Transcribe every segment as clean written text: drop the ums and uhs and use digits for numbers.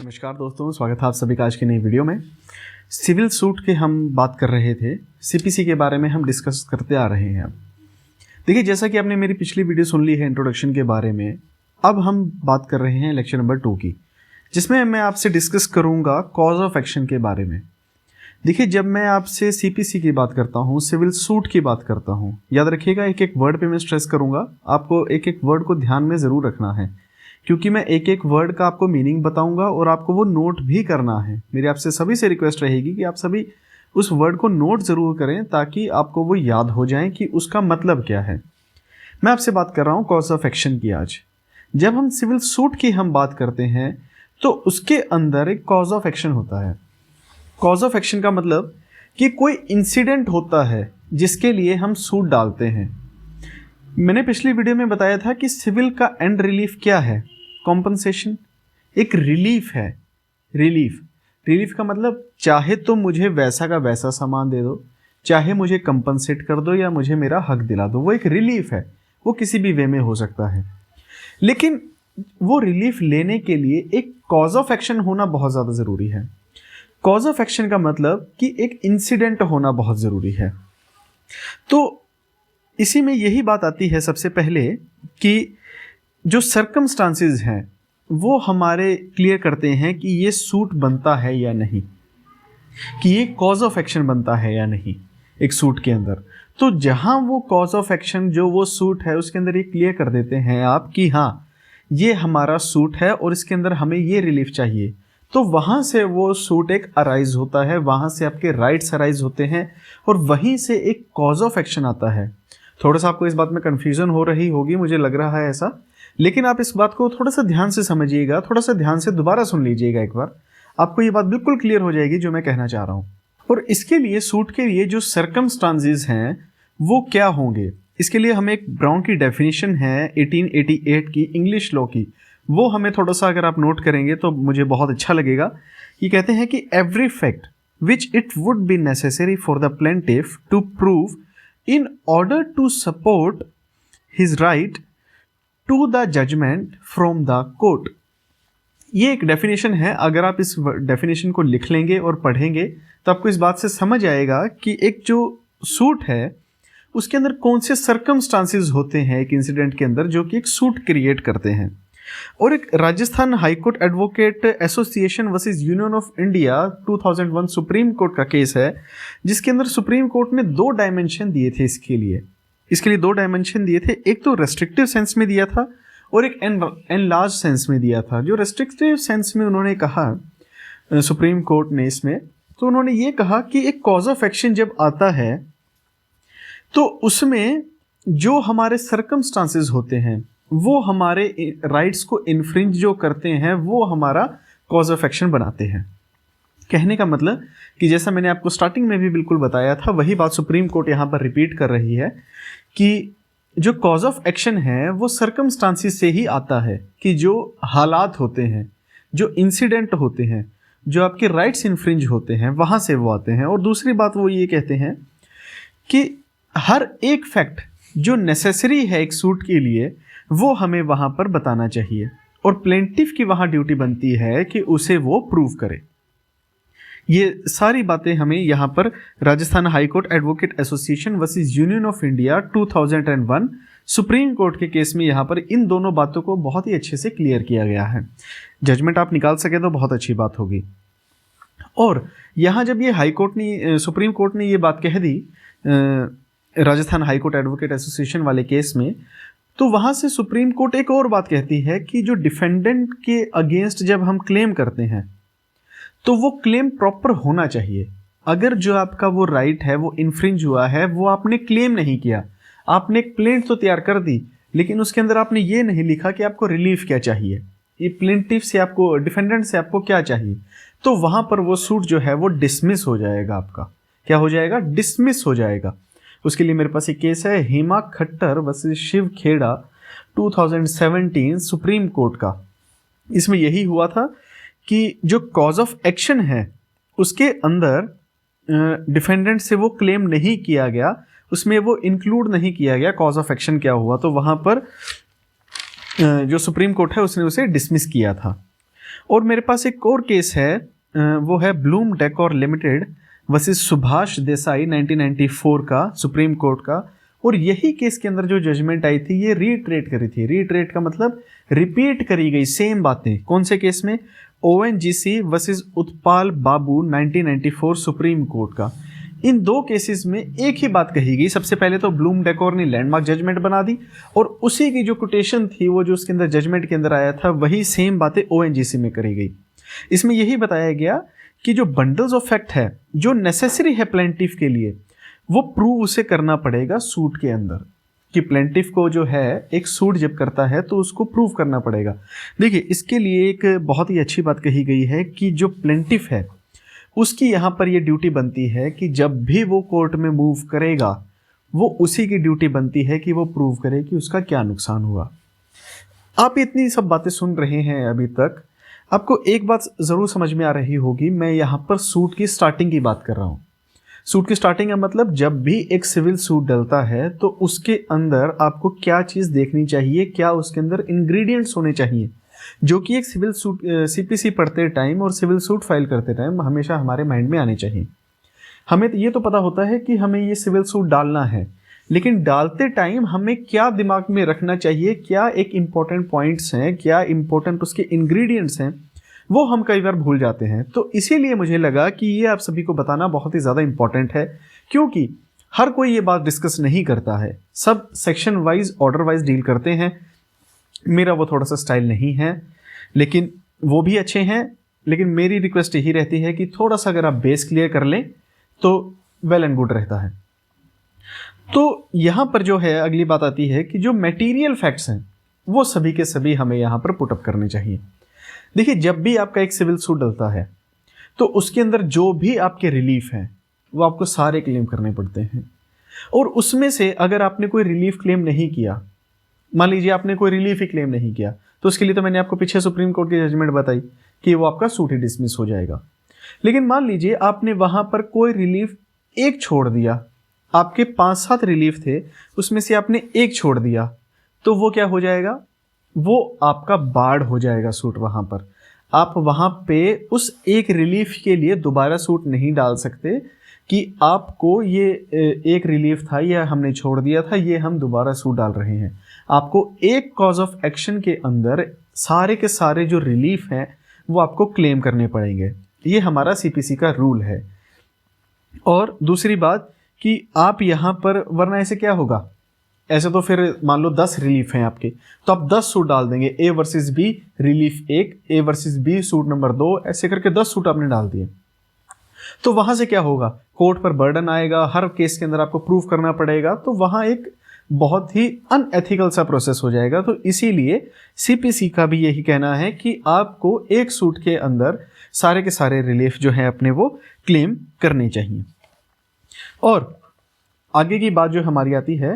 नमस्कार दोस्तों, स्वागत है आप सभी का आज की नई वीडियो में। सिविल सूट के हम बात कर रहे थे, सीपीसी के बारे में हम डिस्कस करते आ रहे हैं। देखिए, जैसा कि आपने मेरी पिछली वीडियो सुन ली है इंट्रोडक्शन के बारे में, अब हम बात कर रहे हैं लेक्चर नंबर 2 की, जिसमें मैं आपसे डिस्कस करूँगा कॉज ऑफ एक्शन के बारे में। देखिए, जब मैं आपसे सीपीसी की बात करता हूँ, सिविल सूट की बात करता हूँ, याद रखिएगा एक एक वर्ड पे मैं स्ट्रेस करूँगा, आपको एक एक वर्ड को ध्यान में ज़रूर रखना है, क्योंकि मैं एक एक वर्ड का आपको मीनिंग बताऊंगा और आपको वो नोट भी करना है। मेरी आपसे सभी से रिक्वेस्ट रहेगी कि आप सभी उस वर्ड को नोट ज़रूर करें ताकि आपको वो याद हो जाए कि उसका मतलब क्या है। मैं आपसे बात कर रहा हूँ कॉज ऑफ एक्शन की। आज जब हम सिविल सूट की हम बात करते हैं तो उसके अंदर एक कॉज ऑफ एक्शन होता है। कॉज ऑफ एक्शन का मतलब कि कोई इंसिडेंट होता है जिसके लिए हम सूट डालते हैं। मैंने पिछली वीडियो में बताया था कि सिविल का एंड रिलीफ क्या है? कॉम्पनसेशन, एक रिलीफ है। रिलीफ का मतलब चाहे तो मुझे वैसा का वैसा सामान दे दो, चाहे मुझे कंपनसेट कर दो या मुझे मेरा हक दिला दो, वो एक रिलीफ है। वो किसी भी वे में हो सकता है, लेकिन वो रिलीफ लेने के लिए एक कॉज ऑफ एक्शन होना बहुत ज़्यादा ज़रूरी है। कॉज ऑफ एक्शन का मतलब कि एक इंसिडेंट होना बहुत ज़रूरी है। तो इसी में यही बात आती है सबसे पहले कि जो सर्कमस्टांसेस हैं वो हमारे क्लियर करते हैं कि ये सूट बनता है या नहीं, कि ये कॉज ऑफ एक्शन बनता है या नहीं एक सूट के अंदर। तो जहां वो कॉज ऑफ एक्शन जो वो सूट है उसके अंदर ये क्लियर कर देते हैं आप कि हाँ ये हमारा सूट है और इसके अंदर हमें ये रिलीफ चाहिए, तो वहाँ से वो सूट एक अराइज होता है, वहाँ से आपके राइट्स अराइज होते हैं और वहीं से एक कॉज ऑफ एक्शन आता है। थोड़ा सा आपको इस बात में कन्फ्यूजन हो रही होगी, मुझे लग रहा है ऐसा, लेकिन आप इस बात को थोड़ा सा ध्यान से समझिएगा, थोड़ा सा ध्यान से दोबारा सुन लीजिएगा एक बार, आपको ये बात बिल्कुल क्लियर हो जाएगी जो मैं कहना चाह रहा हूँ। और इसके लिए सूट के लिए जो सर्कमस्टांसेस हैं वो क्या होंगे, इसके लिए हमें एक ब्राउन की डेफिनेशन है 1888 की इंग्लिश लॉ की, वो हमें थोड़ा सा अगर आप नोट करेंगे तो मुझे बहुत अच्छा लगेगा। ये कहते हैं कि every fact which it would be necessary for the plaintiff to prove in order to support his right to the judgment from the court। ये एक डेफिनेशन है। अगर आप इस डेफिनेशन को लिख लेंगे और पढ़ेंगे तो आपको इस बात से समझ आएगा कि एक जो सूट है उसके अंदर कौन से सर्कमस्टांसेस होते हैं एक इंसिडेंट के अंदर जो कि एक सूट क्रिएट करते हैं। और एक Rajasthan high court advocate association versus union of India 2001 supreme court का केस है, जिसके अंदर सुप्रीम कोर्ट ने दो डायमेंशन दिए थे इसके लिए दो डायमेंशन दिए थे। एक तो रेस्ट्रिक्टिव सेंस में दिया था और एक एनलार्ज सेंस में दिया था। जो रेस्ट्रिक्टिव सेंस में उन्होंने कहा सुप्रीम कोर्ट ने इसमें, तो उन्होंने ये कहा कि एक कॉज ऑफ एक्शन जब आता है तो उसमें जो हमारे सर्कमस्टांसेस होते हैं वो हमारे राइट्स को इन्फ्रिंज जो करते हैं वो हमारा कॉज ऑफ एक्शन बनाते हैं। कहने का मतलब कि जैसा मैंने आपको स्टार्टिंग में भी बिल्कुल बताया था, वही बात सुप्रीम कोर्ट यहाँ पर रिपीट कर रही है कि जो कॉज ऑफ एक्शन है वो सर्कमस्टांसेस से ही आता है, कि जो हालात होते हैं, जो इंसिडेंट होते हैं, जो आपके राइट्स इन्फ्रिंज होते हैं, वहाँ से वो आते हैं। और दूसरी बात वो ये कहते हैं कि हर एक फैक्ट जो नेसेसरी है एक सूट के लिए वो हमें वहाँ पर बताना चाहिए और प्लेंटिफ की वहाँ ड्यूटी बनती है कि उसे वो प्रूव करे। ये सारी बातें हमें यहाँ पर Rajasthan high court advocate association versus union of India 2001 supreme court के केस में यहाँ पर इन दोनों बातों को बहुत ही अच्छे से क्लियर किया गया है। जजमेंट आप निकाल सके तो बहुत अच्छी बात होगी। और यहाँ जब ये सुप्रीम कोर्ट ने ये बात कह दी राजस्थान हाईकोर्ट एडवोकेट एसोसिएशन वाले केस में, तो वहाँ से सुप्रीम कोर्ट एक और बात कहती है कि जो डिफेंडेंट के अगेंस्ट जब हम क्लेम करते हैं तो वो क्लेम प्रॉपर होना चाहिए। अगर जो आपका वो राइट है वो इन्फ्रिंज हुआ है, वो आपने क्लेम नहीं किया, आपने एक प्लेंट तो तैयार कर दी लेकिन उसके अंदर आपने ये नहीं लिखा कि आपको रिलीफ क्या चाहिए, ये प्लेंटिफ से आपको, डिफेंडेंट से आपको क्या चाहिए, तो वहाँ पर वो सूट जो है वो डिसमिस हो जाएगा। आपका क्या हो जाएगा? डिसमिस हो जाएगा। उसके लिए मेरे पास एक केस है Hema Khattar versus Shiv Khera 2017 supreme court का। इसमें यही हुआ था कि जो कॉज ऑफ एक्शन है उसके अंदर डिफेंडेंट से वो क्लेम नहीं किया गया, उसमें वो इंक्लूड नहीं किया गया कॉज ऑफ एक्शन क्या हुआ, तो वहाँ पर जो सुप्रीम कोर्ट है उसने उसे डिसमिस किया था। और मेरे पास एक और केस है, वो है Bloom decor limited versus Subhash Desai 1994 का, सुप्रीम कोर्ट का। और यही केस के अंदर जो जजमेंट आई थी ये रीट्रेट करी थी। रीट्रेट का मतलब रिपीट करी गई सेम बातें। कौन से केस में? ONGC वर्सेस उत्पाल बाबू 1994 सुप्रीम कोर्ट का। इन दो केसेस में एक ही बात कही गई। सबसे पहले तो ब्लूम डेकोर ने लैंडमार्क जजमेंट बना दी और उसी की जो कोटेशन थी, वो जो उसके अंदर जजमेंट के अंदर आया था, वही सेम बातें ONGC में करी गई। इसमें यही बताया गया कि जो बंडल्स ऑफ फैक्ट है, जो नेसेसरी है प्लेंटिफ के लिए, वो प्रूव उसे करना पड़ेगा सूट के अंदर। कि प्लेंटिफ को जो है एक सूट जब करता है तो उसको प्रूव करना पड़ेगा। देखिए, इसके लिए एक बहुत ही अच्छी बात कही गई है कि जो प्लेंटिफ है उसकी यहाँ पर ये ड्यूटी बनती है कि जब भी वो कोर्ट में मूव करेगा, वो उसी की ड्यूटी बनती है कि वो प्रूव करे कि उसका क्या नुकसान हुआ। आप इतनी सब बातें सुन रहे हैं अभी तक, आपको एक बात ज़रूर समझ में आ रही होगी। मैं यहाँ पर सूट की स्टार्टिंग की बात कर रहा हूँ। सूट की स्टार्टिंग का मतलब जब भी एक सिविल सूट डलता है तो उसके अंदर आपको क्या चीज़ देखनी चाहिए, क्या उसके अंदर इंग्रेडिएंट्स होने चाहिए, जो कि एक सिविल सूट CPC पढ़ते टाइम और सिविल सूट फाइल करते टाइम हमेशा हमारे माइंड में आने चाहिए। हमें ये तो पता होता है कि हमें ये सिविल सूट डालना है, लेकिन डालते टाइम हमें क्या दिमाग में रखना चाहिए, क्या एक इम्पॉर्टेंट पॉइंट्स हैं, क्या इम्पोर्टेंट उसके इंग्रेडिएंट्स हैं, वो हम कई बार भूल जाते हैं। तो इसीलिए मुझे लगा कि ये आप सभी को बताना बहुत ही ज़्यादा इम्पॉर्टेंट है, क्योंकि हर कोई ये बात डिस्कस नहीं करता है। Sub section wise, order wise deal करते हैं। मेरा वो थोड़ा सा स्टाइल नहीं है, लेकिन वो भी अच्छे हैं। लेकिन मेरी रिक्वेस्ट यही रहती है कि थोड़ा सा अगर आप बेस क्लियर कर लें तो वेल एंड गुड रहता है। तो यहाँ पर जो है अगली बात आती है कि जो मटेरियल फैक्ट्स हैं वो सभी के सभी हमें यहाँ पर पुटअप करने चाहिए। देखिए, जब भी आपका एक सिविल सूट डलता है तो उसके अंदर जो भी आपके रिलीफ हैं वो आपको सारे क्लेम करने पड़ते हैं। और उसमें से अगर आपने कोई रिलीफ क्लेम नहीं किया, मान लीजिए आपने कोई रिलीफ ही क्लेम नहीं किया, तो उसके लिए तो मैंने आपको पीछे सुप्रीम कोर्ट की जजमेंट बताई कि वो आपका सूट ही डिसमिस हो जाएगा। लेकिन मान लीजिए आपने वहाँ पर कोई रिलीफ एक छोड़ दिया, आपके 5-7 रिलीफ थे, उसमें से आपने एक छोड़ दिया, तो वो क्या हो जाएगा? वो आपका बाढ़ हो जाएगा सूट। वहाँ पर आप वहाँ पे उस एक रिलीफ के लिए दोबारा सूट नहीं डाल सकते कि आपको ये एक रिलीफ था, ये हमने छोड़ दिया था, ये हम दोबारा सूट डाल रहे हैं। आपको एक कॉज ऑफ एक्शन के अंदर सारे के सारे जो रिलीफ हैं वो आपको क्लेम करने पड़ेंगे। ये हमारा CPC का रूल है। और दूसरी बात कि आप यहाँ पर, वरना ऐसे क्या होगा, ऐसे तो फिर मान लो 10 रिलीफ हैं आपके, तो आप 10 सूट डाल देंगे, A versus B relief 1, A versus B suit number 2, ऐसे करके 10 सूट आपने डाल दिए। तो वहाँ से क्या होगा? कोर्ट पर बर्डन आएगा, हर केस के अंदर आपको प्रूव करना पड़ेगा, तो वहाँ एक बहुत ही अनएथिकल सा प्रोसेस हो जाएगा। तो इसीलिए CPC का भी यही कहना है कि आपको एक सूट के अंदर सारे के सारे रिलीफ जो है अपने वो क्लेम करने चाहिए। और आगे की बात जो हमारी आती है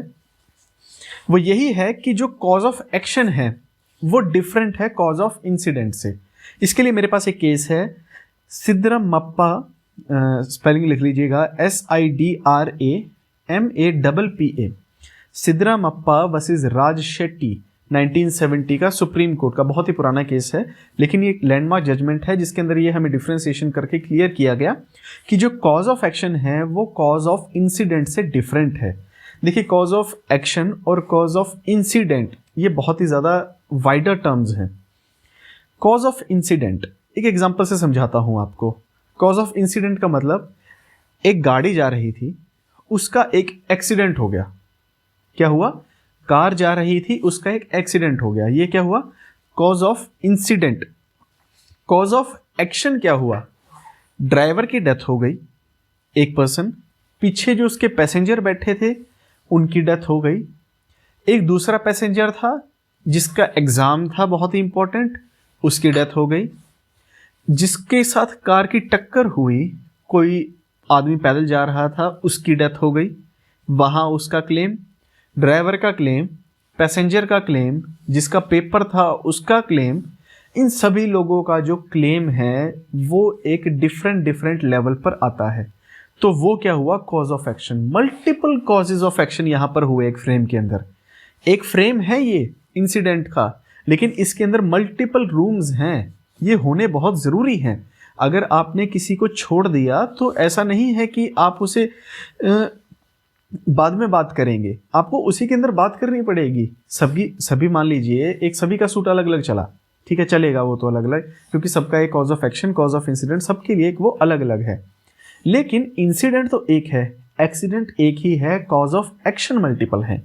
वो यही है कि जो कॉज ऑफ एक्शन है वो डिफरेंट है कॉज ऑफ इंसिडेंट से। इसके लिए मेरे पास एक केस है, सिद्रामप्पा, स्पेलिंग लिख लीजिएगा, SIDRAMAPPA, सिद्रामप्पा वर्सेस राज शेट्टी 1970 का सुप्रीम कोर्ट का बहुत ही पुराना केस है। लेकिन ये एक लैंडमार्क जजमेंट है जिसके अंदर ये हमें डिफ्रेंसिएशन करके क्लियर किया गया कि जो कॉज ऑफ एक्शन है वो कॉज ऑफ इंसिडेंट से डिफरेंट है। देखिए, कॉज ऑफ एक्शन और कॉज ऑफ इंसिडेंट ये बहुत ही ज़्यादा वाइडर टर्म्स हैं। कॉज ऑफ इंसिडेंट एक एग्जांपल से समझाता हूँ आपको। कॉज ऑफ इंसिडेंट का मतलब, एक गाड़ी जा रही थी, उसका एक एक्सीडेंट हो गया। क्या हुआ? कार जा रही थी, उसका एक एक्सीडेंट हो गया। ये क्या हुआ? Cause of incident. Cause of action क्या हुआ? ड्राइवर की डेथ हो गई, एक पर्सन, पीछे जो उसके पैसेंजर बैठे थे उनकी डेथ हो गई। एक दूसरा पैसेंजर था जिसका एग्ज़ाम था बहुत ही इंपॉर्टेंट, उसकी डेथ हो गई। जिसके साथ कार की टक्कर हुई, कोई आदमी पैदल जा रहा था, उसकी डेथ हो गई, वहाँ उसका क्लेम, ड्राइवर का क्लेम, पैसेंजर का क्लेम, जिसका पेपर था उसका क्लेम। इन सभी लोगों का जो क्लेम है वो एक डिफरेंट लेवल पर आता है। तो वो क्या हुआ? Cause of action. Multiple causes of action यहाँ पर हुए एक फ्रेम के अंदर। एक फ्रेम है ये इंसिडेंट का, लेकिन इसके अंदर मल्टीपल रूम्स हैं, ये होने बहुत ज़रूरी हैं। अगर आपने किसी को छोड़ दिया तो ऐसा नहीं है कि आप उसे बाद में बात करेंगे, आपको उसी के अंदर बात करनी पड़ेगी। सभी मान लीजिए एक सभी का सूट अलग अलग चला, ठीक है, चलेगा वो तो अलग अलग, क्योंकि सबका एक cause of action, cause of incident सबके लिए एक वो अलग अलग है। लेकिन इंसिडेंट तो एक है, एक्सीडेंट एक ही है, कॉज ऑफ एक्शन मल्टीपल है,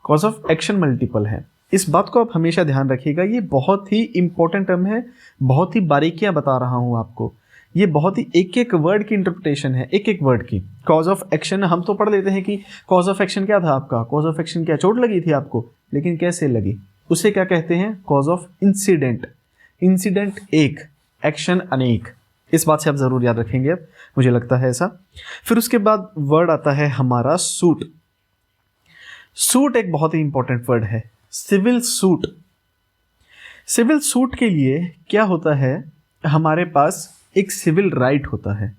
कॉज ऑफ एक्शन मल्टीपल है। इस बात को आप हमेशा ध्यान रखिएगा, ये बहुत ही इंपॉर्टेंट टर्म है, बहुत ही बारीकियां बता रहा हूं आपको। ये बहुत ही एक एक वर्ड की इंटरप्रिटेशन है, एक एक वर्ड की। कॉज ऑफ एक्शन हम तो पढ़ लेते हैं कि कॉज ऑफ एक्शन क्या था आपका, कॉज ऑफ एक्शन क्या, चोट लगी थी आपको, लेकिन कैसे लगी, उसे क्या कहते हैं, कॉज ऑफ इंसिडेंट। इंसिडेंट एक, एक्शन अनेक। इस बात से आप जरूर याद रखेंगे, अब मुझे लगता है ऐसा। फिर उसके बाद वर्ड आता है हमारा सूट। सूट एक बहुत ही इंपॉर्टेंट वर्ड है, सिविल सूट। सिविल सूट के लिए क्या होता है, हमारे पास एक सिविल राइट होता है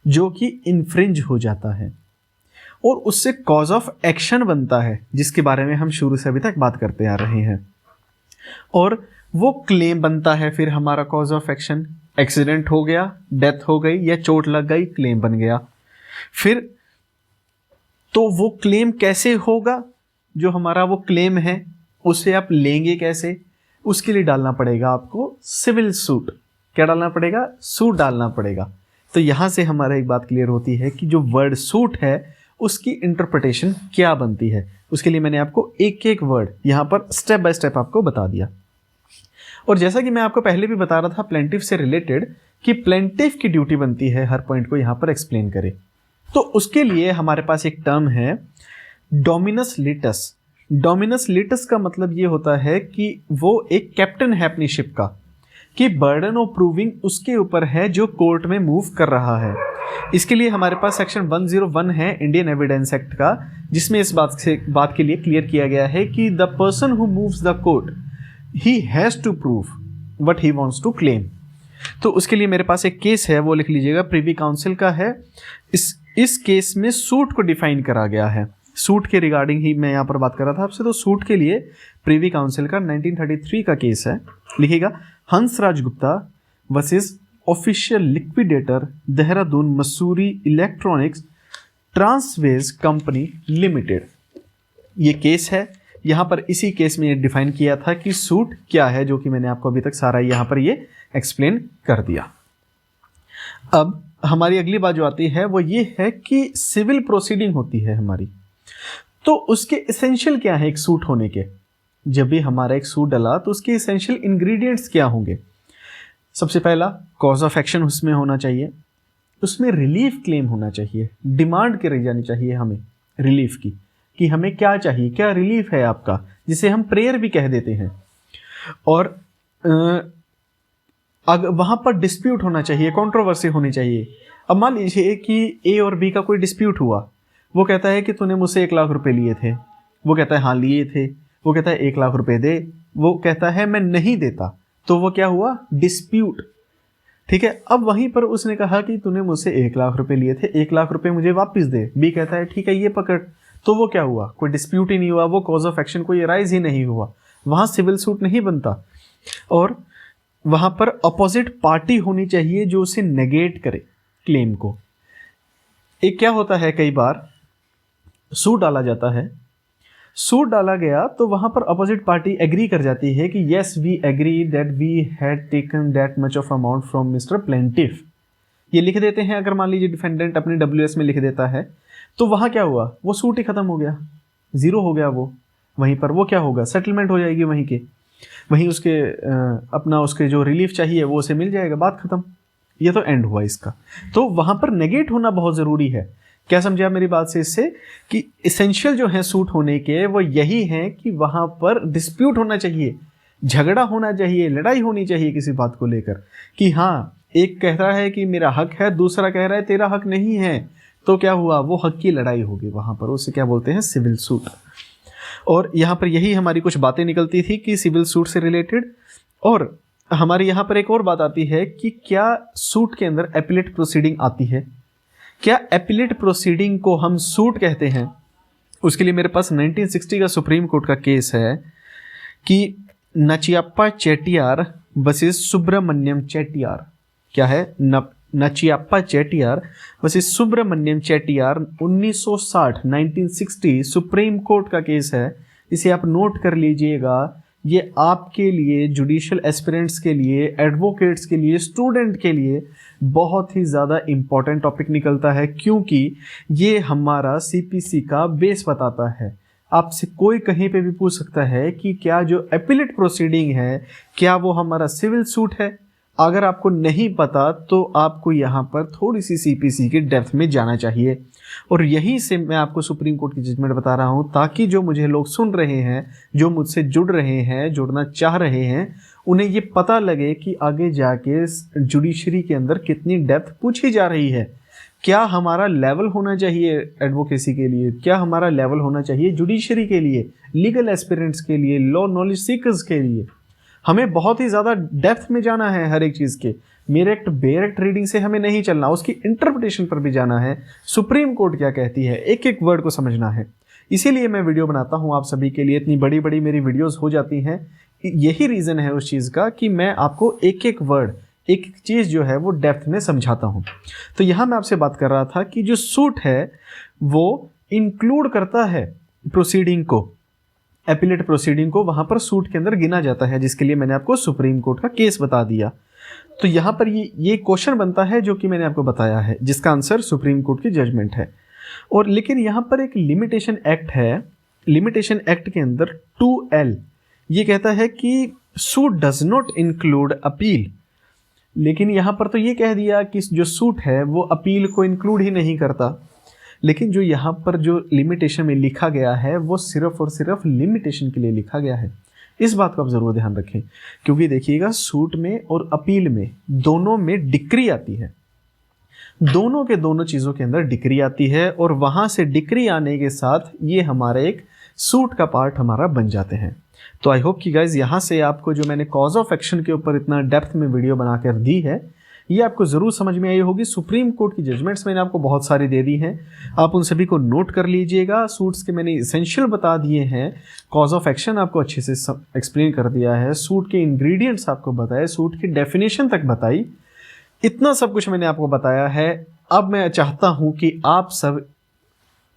जो कि इन्फ्रिंज हो जाता है और उससे कॉज ऑफ एक्शन बनता है, जिसके बारे में हम शुरू से अभी तक बात करते आ रहे हैं। और वो क्लेम बनता है फिर हमारा कॉज ऑफ एक्शन। एक्सीडेंट हो गया, डेथ हो गई या चोट लग गई, क्लेम बन गया। फिर तो वो क्लेम कैसे होगा, जो हमारा वो क्लेम है उसे आप लेंगे कैसे, उसके लिए डालना पड़ेगा आपको सिविल सूट। क्या डालना पड़ेगा, सूट डालना पड़ेगा। तो यहां से हमारा एक बात क्लियर होती है कि जो वर्ड सूट है उसकी इंटरप्रिटेशन क्या बनती है। उसके लिए मैंने आपको एक एक वर्ड यहां पर स्टेप बाय स्टेप आपको बता दिया। और जैसा कि मैं आपको पहले भी बता रहा था प्लेंटिफ से रिलेटेड, कि प्लेंटिफ की ड्यूटी बनती है हर पॉइंट को यहां पर एक्सप्लेन करे। तो उसके लिए हमारे पास एक टर्म है डोमिनस लिटस। डोमिनस लिटस का मतलब ये होता है कि वो एक कैप्टन है अपनी शिप का, कि बर्डन ऑफ प्रूविंग उसके ऊपर है जो कोर्ट में मूव कर रहा है। इसके लिए हमारे पास सेक्शन 101 है इंडियन एविडेंस एक्ट का, जिसमें इस बात के लिए क्लियर किया गया है कि the person who moves the court he has to prove what he wants to claim. तो उसके लिए मेरे पास एक केस है, वो लिख लीजिएगा, प्रिवी काउंसिल का है। इस केस में सूट को डिफाइन करा गया है। सूट के रिगार्डिंग ही मैं यहाँ पर बात कर रहा था आपसे। तो सूट के लिए प्रिवी काउंसिल का 1933 का केस है, लिखिएगा, Hansraj Gupta versus official liquidator Dehradun Mussoorie electronics transways company limited. ये केस है। यहाँ पर इसी केस में ये डिफाइन किया था कि सूट क्या है, जो कि मैंने आपको अभी तक सारा यहाँ पर ये एक्सप्लेन कर दिया। अब हमारी अगली बात जो आती है वो ये है कि सिविल प्रोसीडिंग होती है हमारी, तो उसके एसेंशियल क्या है एक सूट होने के। जब भी हमारा एक सूट डला तो उसके एसेंशियल इंग्रेडिएंट्स क्या होंगे। सबसे पहला कॉज ऑफ एक्शन उसमें होना चाहिए, उसमें रिलीफ क्लेम होना चाहिए, डिमांड करी जानी चाहिए हमें रिलीफ की, कि हमें क्या चाहिए, क्या रिलीफ है आपका, जिसे हम प्रेयर भी कह देते हैं। और वहाँ पर डिस्प्यूट होना चाहिए, कंट्रोवर्सी होनी चाहिए। अब मान लीजिए कि ए और बी का कोई डिस्प्यूट हुआ, वो कहता है कि तूने मुझसे 1 लाख रुपए लिए थे, वो कहता है हाँ लिए थे, वो कहता है 1 लाख रुपए दे, वो कहता है मैं नहीं देता, तो वो क्या हुआ, डिस्प्यूट। ठीक है, अब वहीं पर उसने कहा कि तूने मुझसे 1 लाख रुपए लिए थे, 1 लाख रुपए मुझे वापस दे। बी कहता है ठीक है ये पकड़, तो वो क्या हुआ, कोई डिस्प्यूट ही नहीं हुआ, वो कॉज ऑफ एक्शन कोई राइज ही नहीं हुआ, वहां सिविल सूट नहीं बनता। और वहां पर अपोजिट पार्टी होनी चाहिए जो उसे नेगेट करे क्लेम को। एक क्या होता है, कई बार सूट डाला जाता है, सूट डाला गया तो वहां पर अपोजिट पार्टी एग्री कर जाती है कि yes we agree that we had taken that much of amount from mister plaintiff, ये लिख देते हैं। अगर मान लीजिए डिफेंडेंट अपने WS में लिख देता है, तो वहां क्या हुआ, वो सूट ही खत्म हो गया, जीरो हो गया वो। वहीं पर वो क्या होगा, सेटलमेंट हो जाएगी वहीं के वहीं, उसके अपना उसके जो रिलीफ चाहिए वो उसे मिल जाएगा, बात खत्म। ये तो एंड हुआ इसका। तो वहां पर नेगेट होना बहुत जरूरी है। क्या समझे आप मेरी बात से इससे, कि एसेंशियल जो है सूट होने के वो यही है कि वहां पर डिस्प्यूट होना चाहिए, झगड़ा होना चाहिए, लड़ाई होनी चाहिए किसी बात को लेकर, कि हाँ एक कह रहा है कि मेरा हक है, दूसरा कह रहा है तेरा हक नहीं है, तो क्या हुआ, वो हक की लड़ाई होगी वहां पर, उसे क्या बोलते हैं, सिविल सूट। और यहाँ पर यही हमारी कुछ बातें निकलती थी कि सिविल सूट से रिलेटेड। और हमारी यहाँ पर एक और बात आती है कि क्या सूट के अंदर एपिलेट प्रोसीडिंग आती है, क्या एपिलेट प्रोसीडिंग को हम सूट कहते हैं। उसके लिए मेरे पास 1960 का सुप्रीम कोर्ट का केस है कि नचियप्पा चेट्टियार वर्सेस सुब्रमण्यम चेट्टियार। क्या है? Nachiappa Chettiar versus Subramaniam Chettiar 1960 supreme court का केस है। इसे आप नोट कर लीजिएगा। ये आपके लिए, जुडिशियल एस्पिरेंट्स के लिए, एडवोकेट्स के लिए, स्टूडेंट के लिए बहुत ही ज़्यादा इम्पॉर्टेंट टॉपिक निकलता है, क्योंकि ये हमारा सीपीसी का बेस बताता है। आपसे कोई कहीं पे भी पूछ सकता है कि क्या जो अपीलेट प्रोसीडिंग है क्या वो हमारा सिविल सूट है। अगर आपको नहीं पता तो आपको यहाँ पर थोड़ी सी सीपीसी की डेप्थ में जाना चाहिए, और यहीं से मैं आपको सुप्रीम कोर्ट की जजमेंट बता रहा हूँ ताकि जो मुझे लोग सुन रहे हैं, जो मुझसे जुड़ रहे हैं, जुड़ना चाह रहे हैं, उन्हें ये पता लगे कि आगे जाके जुडिशरी के अंदर कितनी डेप्थ पूछी जा रही है। क्या हमारा लेवल होना चाहिए एडवोकेसी के लिए, क्या हमारा लेवल होना चाहिए जुडिशरी के लिए, लीगल एस्पिरेंट्स के लिए, लॉ नॉलेज सीकर्स के लिए। हमें बहुत ही ज़्यादा डेप्थ में जाना है हर एक चीज़ के। मेरेक्ट बेरेक्ट रीडिंग से हमें नहीं चलना, उसकी इंटरप्रिटेशन पर भी जाना है। सुप्रीम कोर्ट क्या कहती है, एक एक वर्ड को समझना है। इसीलिए मैं वीडियो बनाता हूँ आप सभी के लिए। इतनी बड़ी बड़ी मेरी वीडियोस हो जाती हैं, यही रीज़न है उस चीज़ का कि मैं आपको एक एक वर्ड, एक एक चीज़ जो है वो डेप्थ में समझाता हूँ। तो यहाँ मैं आपसे बात कर रहा था कि जो सूट है वो इंक्लूड करता है प्रोसीडिंग को, एपिलेट प्रोसीडिंग को वहाँ पर सूट के अंदर गिना जाता है, जिसके लिए मैंने आपको सुप्रीम कोर्ट का केस बता दिया। तो यहाँ पर ये क्वेश्चन बनता है जो कि मैंने आपको बताया है, जिसका आंसर सुप्रीम कोर्ट की जजमेंट है। और लेकिन यहाँ पर एक लिमिटेशन एक्ट है। लिमिटेशन एक्ट के अंदर 2L ये कहता है कि suit does not include appeal. लेकिन यहाँ पर तो ये कह दिया कि जो सूट है वो अपील को इंक्लूड ही नहीं करता। लेकिन जो यहाँ पर जो लिमिटेशन में लिखा गया है वो सिर्फ और सिर्फ लिमिटेशन के लिए लिखा गया है। इस बात को आप ज़रूर ध्यान रखें, क्योंकि देखिएगा सूट में और अपील में दोनों में डिक्री आती है। दोनों के दोनों चीज़ों के अंदर डिक्री आती है, और वहाँ से डिक्री आने के साथ ये हमारा एक सूट का पार्ट हमारा बन जाते हैं। तो आई होप कि गाइज यहाँ से आपको जो मैंने कॉज ऑफ एक्शन के ऊपर इतना डेप्थ में वीडियो बनाकर दी है ये आपको ज़रूर समझ में आई होगी। सुप्रीम कोर्ट की जजमेंट्स मैंने आपको बहुत सारी दे दी हैं, आप उन सभी को नोट कर लीजिएगा। सूट्स के मैंने इसेंशियल बता दिए हैं, कॉज ऑफ एक्शन आपको अच्छे से एक्सप्लेन कर दिया है, सूट के इंग्रेडिएंट्स आपको बताए, सूट की डेफिनेशन तक बताई, इतना सब कुछ मैंने आपको बताया है। अब मैं चाहता हूँ कि आप सब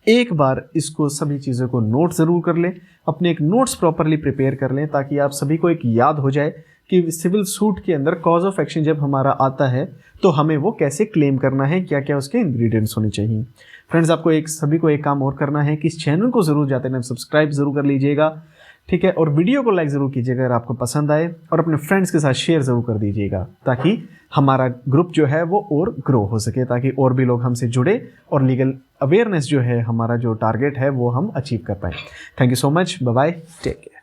एक बार इसको सभी चीज़ों को नोट ज़रूर कर लें, अपने एक नोट्स प्रॉपरली प्रिपेयर कर लें, ताकि आप सभी को एक याद हो जाए कि सिविल सूट के अंदर कॉज ऑफ एक्शन जब हमारा आता है तो हमें वो कैसे क्लेम करना है, क्या क्या उसके इंग्रेडिएंट्स होने चाहिए। फ्रेंड्स, आपको सभी को एक काम और करना है कि इस चैनल को ज़रूर जाते हैं सब्सक्राइब ज़रूर कर लीजिएगा, ठीक है, और वीडियो को लाइक ज़रूर कीजिएगा अगर आपको पसंद आए, और अपने फ्रेंड्स के साथ शेयर ज़रूर कर दीजिएगा, ताकि हमारा ग्रुप जो है वो और ग्रो हो सके, ताकि और भी लोग हमसे जुड़े और लीगल अवेयरनेस जो है हमारा जो टारगेट है वो हम अचीव कर पाएँ। Thank you so much, bye bye, take care.